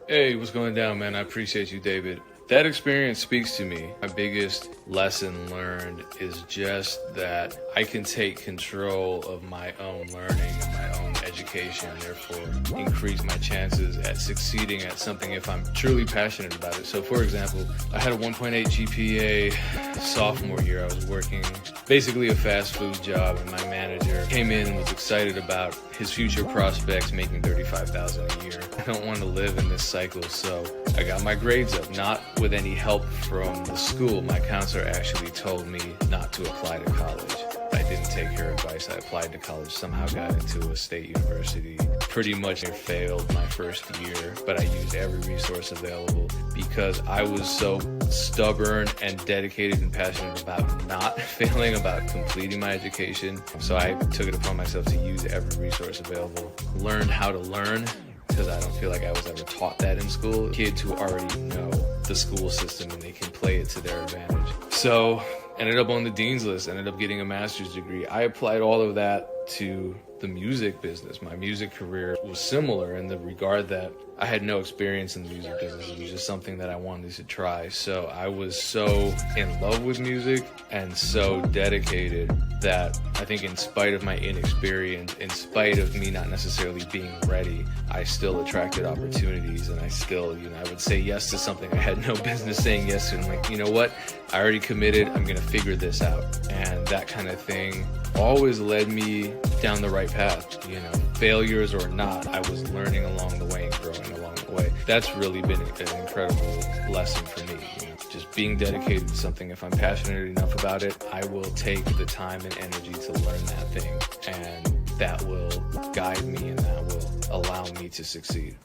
Hey, what's going down, man? I appreciate you, David. That experience speaks to me. My biggest lesson learned is just that I can take control of my own learning and my own education, therefore increase my chances at succeeding at something if I'm truly passionate about it. So, for example, I had a 1.8 GPA sophomore year. I was working basically a fast food job, and my manager came in and was excited about his future prospects making $35,000 a year. I don't want to live in this cycle, so I got my grades up, not with any help from the school. My counselor actually told me not to apply to college. I didn't take her advice. I applied to college, somehow got into a state university. Pretty much failed my first year, but I used every resource available because I was so stubborn and dedicated and passionate about not failing, about completing my education. So I took it upon myself to use every resource available. Learned how to learn, because I don't feel like I was ever taught that in school. Kids who already know the school system and they can play it to their advantage. So ended up on the dean's list, ended up getting a master's degree. I applied all of that to the music business. My music career was similar in the regard that I had no experience in the music business. It was just something that I wanted to try. So I was so in love with music and so dedicated that I think in spite of my inexperience, in spite of me not necessarily being ready, I still attracted opportunities, and I still, I would say yes to something I had no business saying yes to. And like, you know what? I already committed. I'm going to figure this out. And that kind of thing always led me down the right path. Failures or not, I was learning along the way and growing along the way. That's really been an incredible lesson for me. Just being dedicated to something. If I'm passionate enough about it, I will take the time and energy to learn that thing, and that will guide me and that will allow me to succeed.